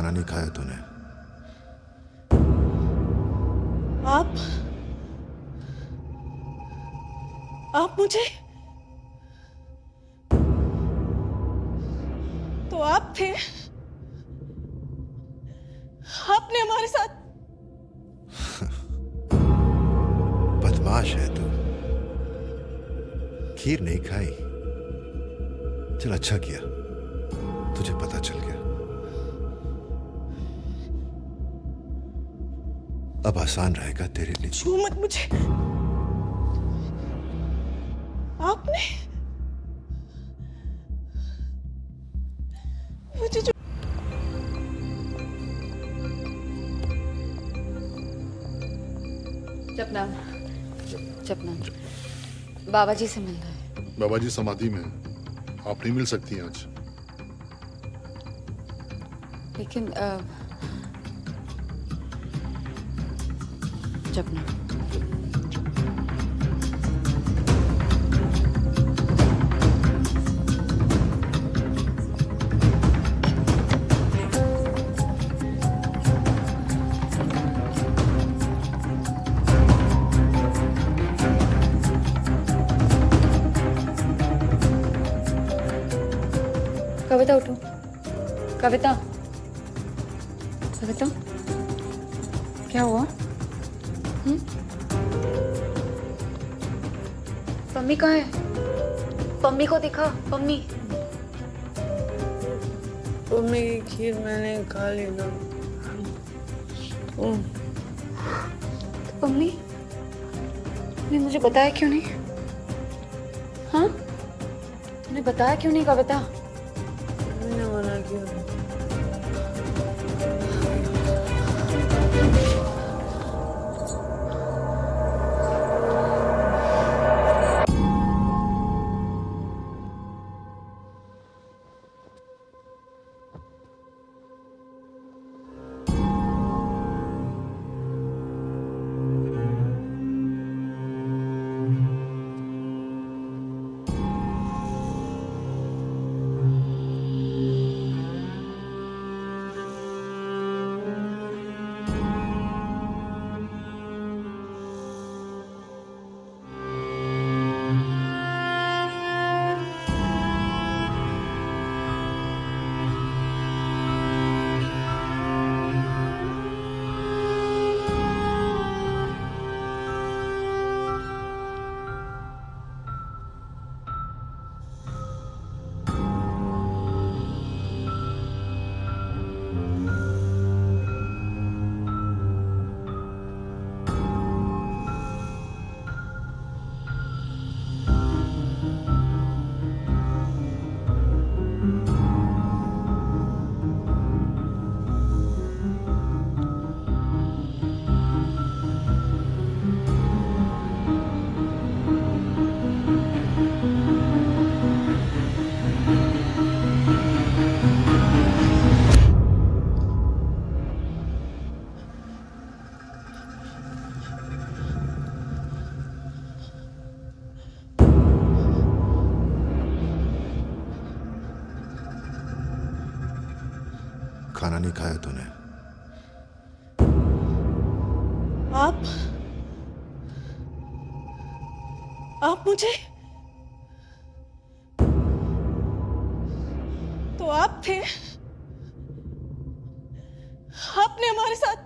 खाना नहीं खाया तूने? आप मुझे तो आप थे, आपने हमारे साथ। बदमाश है तू। खीर नहीं खाई। चल अच्छा किया, तुझे पता चल गया। अब आसान रहेगा तेरे लिए। छू मत मुझे। आपने मुझे जो जपनाम जपनाम बाबा जी से मिलना है। बाबा जी समाधि में हैं। आप नहीं मिल सकती आज। लेकिन जपनाम कविता उठो। कविता कविता क्या हुआ? पम्मी कहाँ है? पम्मी को दिखा। पम्मी मम्मी की खीर मैंने खा ली ना। तो पम्मी ने मुझे बताया क्यों नहीं? हाँ, तूने बताया क्यों नहीं कविता? मैंने मना किया। खाना नहीं खाया तूने? आप मुझे तो आप थे, आपने हमारे साथ।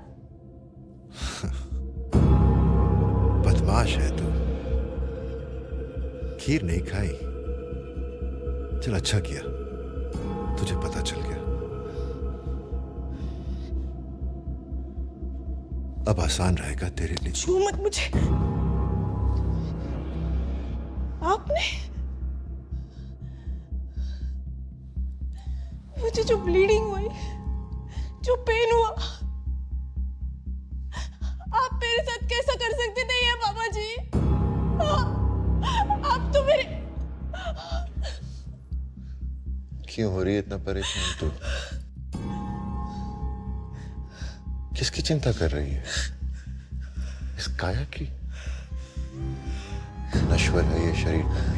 बदमाश है तू। खीर नहीं खाई। चल अच्छा किया, तुझे पता चल गया। अब आसान रहेगा तेरे लिए। छू मत मुझे। आपने मुझे जो ब्लीडिंग हुई, जो पेन हुआ, आप मेरे साथ कैसा कर सकते थे ये बाबा जी? आप तो मेरे। क्यों हो रही है इतना परेशान तू? किसकी चिंता कर रही है? इस काया की? नश्वर है ये शरीर में,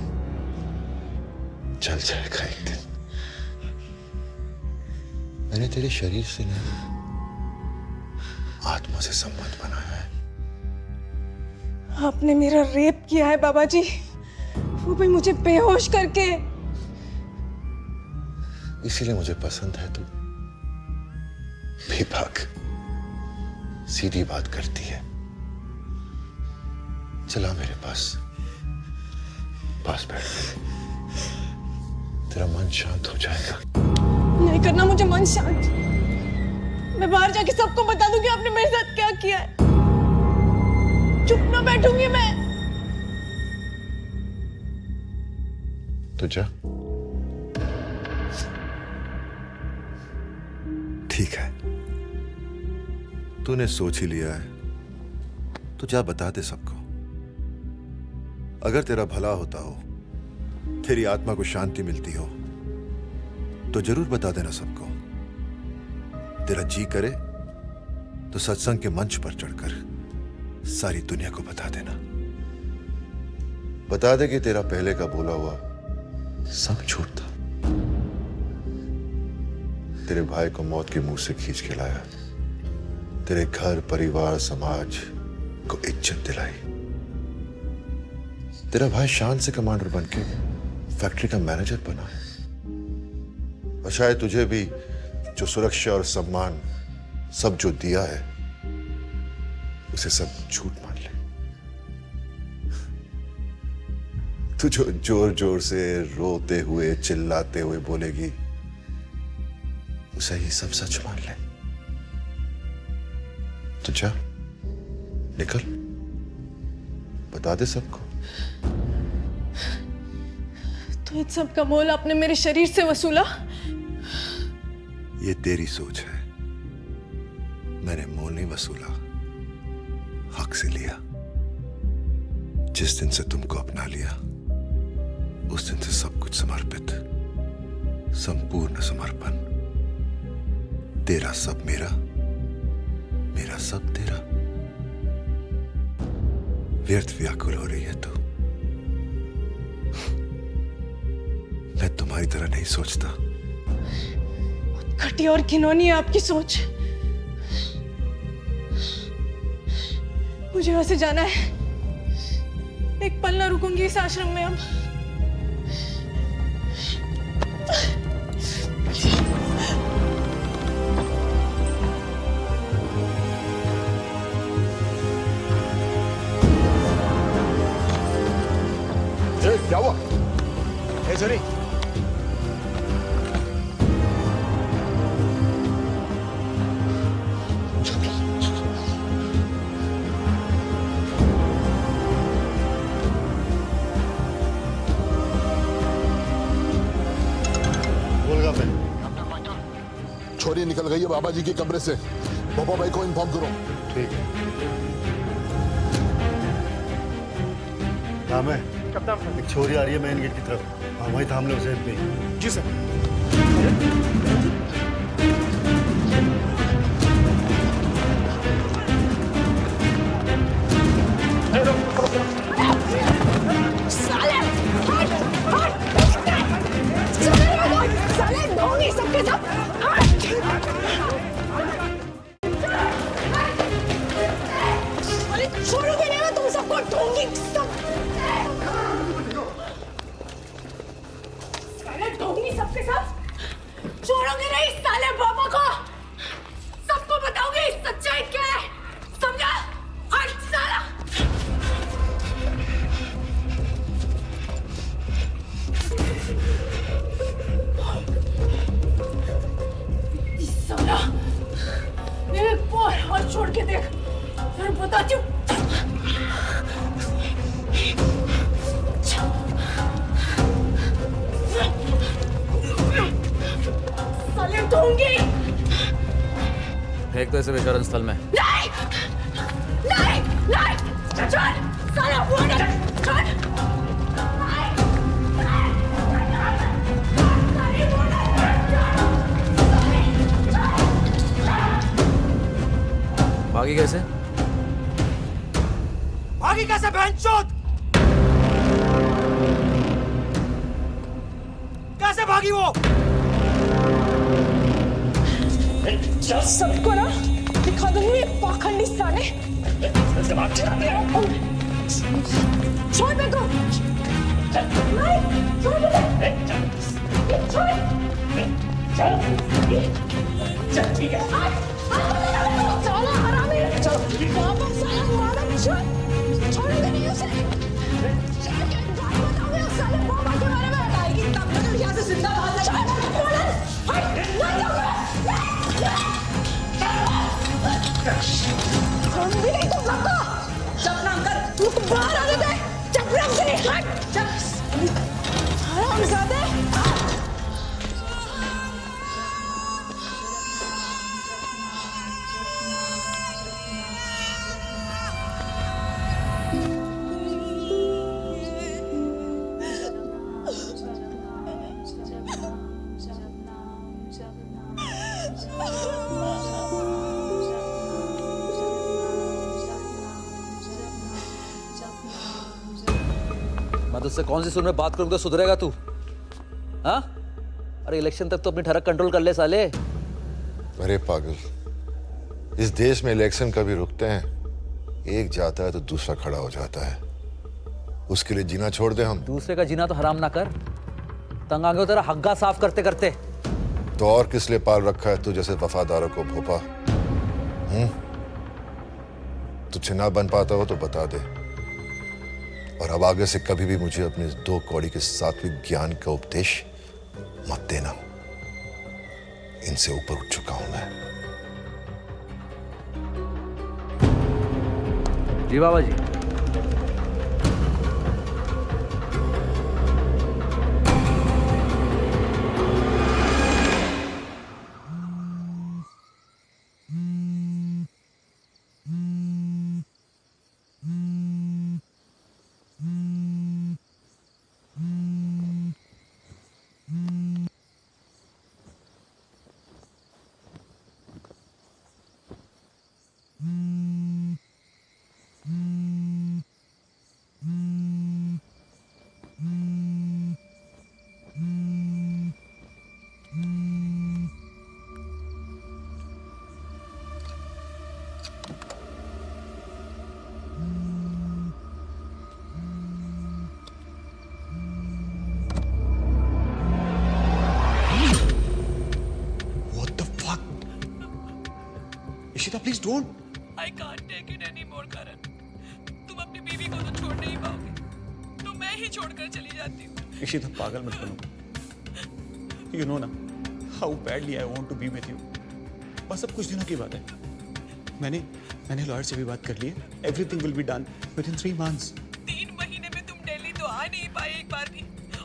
जल जाएगा एक दिन। मैंने तेरे शरीर से नहीं, आत्मा से संबंध बनाया है। आपने मेरा रेप किया है बाबा जी, वो भी मुझे बेहोश करके। इसीलिए मुझे पसंद है तू बेबाक सीधी बात करती है। चला मेरे पास बैठ मेरे, तेरा मन शांत हो जाएगा। नहीं करना मुझे मन शांत। मैं बाहर जाके सबको बता दूंगी आपने मेरे साथ क्या किया है। चुप ना बैठूंगी मैं। तो जा। ठीक है, तूने सोच ही लिया है तो जा बता दे सबको। अगर तेरा भला होता हो, तेरी आत्मा को शांति मिलती हो, तो जरूर बता देना सबको। तेरा जी करे तो सत्संग के मंच पर चढ़कर सारी दुनिया को बता देना। बता दे कि तेरा पहले का बोला हुआ सब झूठ था। तेरे भाई को मौत के मुंह से खींच के लाया, तेरे घर परिवार समाज को इज्जत दिलाई। तेरा भाई शान से कमांडर बनके फैक्ट्री का मैनेजर बना है, और शायद तुझे भी जो सुरक्षा और सम्मान सब जो दिया है उसे सब झूठ मान ले। तू जो जोर जोर से रोते हुए चिल्लाते हुए बोलेगी उसे ही सब सच मान ले। तो जा, निकल, बता दे सबको। तो इन सब का मोल आपने मेरे शरीर से वसूला? ये तेरी सोच है, मैंने मोल नहीं वसूला, हक से लिया। जिस दिन से तुमको अपना लिया उस दिन से सब कुछ समर्पित, संपूर्ण समर्पण। तेरा सब मेरा, मेरा सब तेरा। व्यर्थ व्याकुल हो रही है तू। मैं तुम्हारी तरह नहीं सोचता। घटिया और घिनौनी है आपकी सोच। मुझे वहां से जाना है, एक पल ना रुकूंगी इस आश्रम में अब। क्या हुआ? सॉरी, छोरी निकल गई है बाबा जी के कमरे से। बाबा भाई को इन्फॉर्म करो। ठीक है। नाम है एक छोरी आ रही है मेन गेट की तरफ। हाँ, वहीं थाम लो उसे पे। जी सर। साले ढोंगी सबके सब। अरे छोड़ोगे नहीं, मैं तुम सबको ढोंगी सब। साले ढोंगी सबके सब। छोड़ोगे नहीं साले बाबा को। सबको बताओगे सच्चाई क्या है, समझा? हट साला। साला एक बार हाथ छोड़ के देख, फिर बताती हूँ। साले ढोंगी। फेंक दो इसे विसर्जन स्थल में। नहीं नहीं नहीं, छोड़ साला, वो नहीं, छोड़। भागी कैसे? भागी कैसे बहनचोद? कैसे भागी वो? सबको ना दिखा दूंगी ये पाखंडी साले। छोड़ मेरे को। नहीं, छोड़ मुझे। छोड़। साला हरामी। वापस साला मारा मुझे। छोड़ूंगा नहीं उसे। गाय बताऊंगी उस साले बाबा के बारे में। आएगी तब तक यहाँ से जिंदा बाहर नहीं जाऊंगा। हम भी नहीं तो सबको चप नाम कर तू बाहर आने दे चप नाम से हट चप हरामजादे मैं तुझसे कौन सी सुन में बात करूंगा तो सुधरेगा तू? हाँ? अरे इलेक्शन तक तो अपनी ठरक कंट्रोल कर ले साले। अरे पागल, इस देश में इलेक्शन कभी रुकते हैं? एक जाता है तो दूसरा खड़ा हो जाता है। उसके लिए जीना छोड़ दे हम। दूसरे का जीना तो हराम ना कर। तंग आ गए हो तेरा हग्गा साफ करते करते। तो और किस लिए पाल रखा है तू जैसे वफादारों को भोपा? तुझे ना बन पाता हो तो बता दे, और अब आगे से कभी भी मुझे अपने इस 2 कौड़ी के सात्विक ज्ञान का उपदेश मत देना। इनसे ऊपर उठ चुका हूं मैं। जी बाबा जी। Ishita please don't. I can't take it anymore, Karan. तुम अपनी बीवी को तो छोड़ नहीं पाओगे, तो मैं ही छोड़कर चली जाती हूँ। इशिता पागल मत बनो। You know ना how badly I want to be with you. बस अब कुछ दिनों की बात है। मैंने लॉयर से भी बात कर ली है। Everything will be done within 3 months. 3 महीने में तुम दिल्ली तो आ नहीं पाए एक बार भी,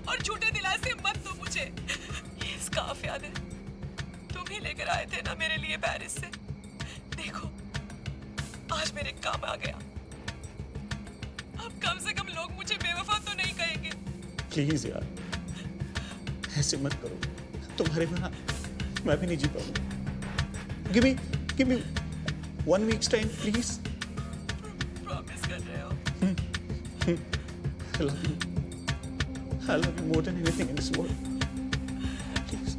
और झूठे दिलासे मत दो मुझे। ये स्कार्फ याद है? तुम ही लेकर आए थे ना मेरे लिए पेरिस से। देखो आज मेरे काम आ गया। अब कम से कम लोग मुझे बेवफा तो नहीं कहेंगे। प्लीज यार ऐसे मत करो, तुम्हारे बिना मैं भी नहीं जी पाऊंगा। Give me 1 week's time, please. Promise कर रहे हो? I love you. I love you more than anything in this world. Please.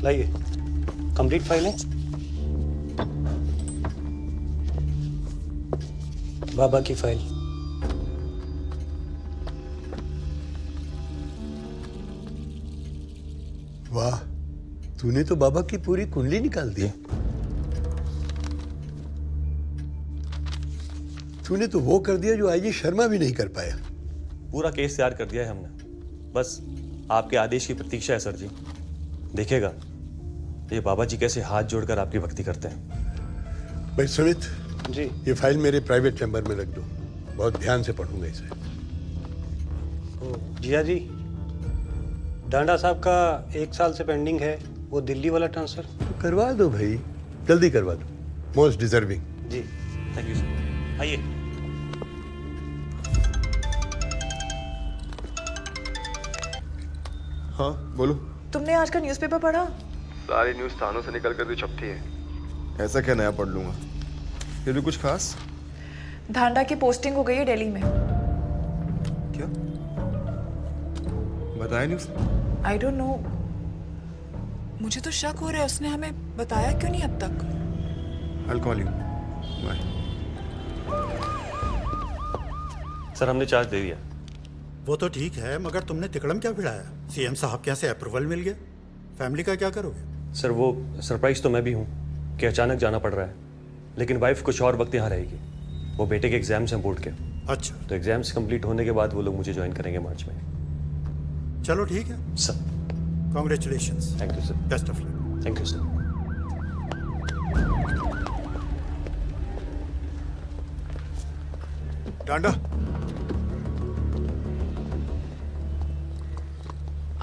लाइए, कंप्लीट फाइल है। बाबा की फाइल। वाह, तूने तो बाबा की पूरी कुंडली निकाल दी। तूने तो वो कर दिया जो आईजी शर्मा भी नहीं कर पाया। पूरा केस तैयार कर दिया है हमने, बस आपके आदेश की प्रतीक्षा है सर जी। देखिएगा ये बाबा जी कैसे हाथ जोड़कर आपकी भक्ति करते हैं। भाई सुमित जी, ये फाइल मेरे प्राइवेट चैम्बर में रख दो, बहुत ध्यान से पढ़ूंगा इसे। जिया जी, डांडा साहब का 1 साल से पेंडिंग है, वो दिल्ली वाला ट्रांसफर। तो करवा दो भाई, जल्दी करवा दो, मोस्ट डिजर्विंग। जी थैंक यू सर। आइए। हाँ बोलो। तुमने आज का न्यूज़पेपर पढ़ा? सारी न्यूज़ थानों से निकल कर भी छपती है। ऐसा क्या नया पढ़ लूंगा? फिर भी कुछ खास? धांडा की पोस्टिंग हो गई है दिल्ली में। क्या बताया नहीं उसने? आई डोंट नो, मुझे तो शक हो रहा है उसने हमें बताया क्यों नहीं अब तक। I'll call you. Bye. Sir हमने चार्ज दे दिया। वो तो ठीक है, मगर तुमने तिकड़म क्या भिड़ाया? सीएम साहब के यहाँ से अप्रूवल मिल गया, फैमिली का क्या करोगे? सर वो सरप्राइज तो मैं भी हूँ कि अचानक जाना पड़ रहा है, लेकिन वाइफ कुछ और वक्त यहाँ रहेगी। वो बेटे के एग्जाम्स हैं बोर्ड के। अच्छा, तो एग्जाम्स कंप्लीट होने के बाद वो लोग मुझे ज्वाइन करेंगे मार्च में। चलो ठीक है sir. Congratulations. Thank you sir. Best of luck. Thank you sir. डांडा,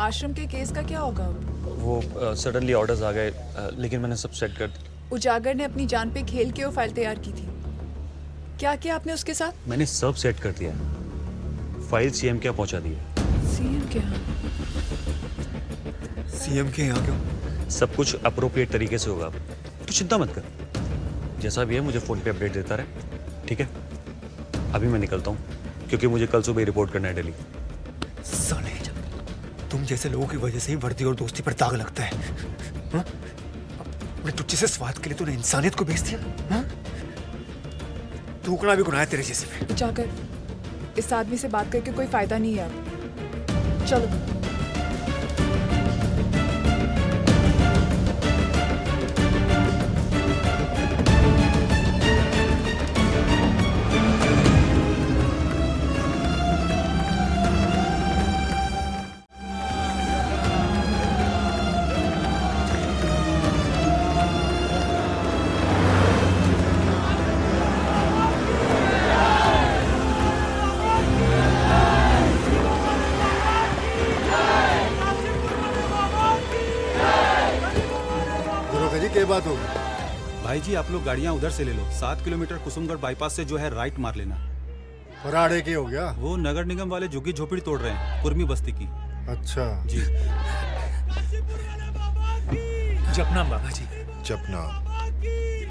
आश्रम के केस का क्या होगा अब? वो सडनली ऑर्डर्स आ गए, लेकिन मैंने सब सेट कर दिया। उजागर ने अपनी जान पे खेल के वो फाइल तैयार की थी। क्या किया आपने उसके साथ? मैंने सब सेट कर दिया। फाइल सीएम के यहाँ पहुँचा दी है। सीएम के यहाँ? सीएम के यहाँ क्यों? सब कुछ अप्रोप्रिएट तरीके से होगा। तो चिंता मत कर, जैसा भी है मुझे फ़ोन पे अपडेट देता रहे, ठीक है? अभी मैं निकलता हूँ क्योंकि मुझे कल सुबह रिपोर्ट करना है दिल्ली। साले, तुम जैसे लोगों की वजह से ही वर्दी और दोस्ती पर दाग लगता है। हाँ? अपने तुच्चे से स्वाद के लिए तूने इंसानियत को बेच दिया। हाँ? थूकना भी गुनाह है तेरे जैसे पे। उजागर, इस आदमी से बात करके कोई फायदा नहीं है अब। चलो। क्या बात होगी? भाई जी आप लोग गाड़ियाँ उधर से ले लो। 7 किलोमीटर कुसुमगढ़ बाईपास से जो है राइट मार लेना। फराड़े की हो गया? वो नगर निगम वाले झुग्गी झोपड़ी तोड़ रहे हैं, कुर्मी बस्ती की। अच्छा जी। जपनाम बाबा जी। जपनाम।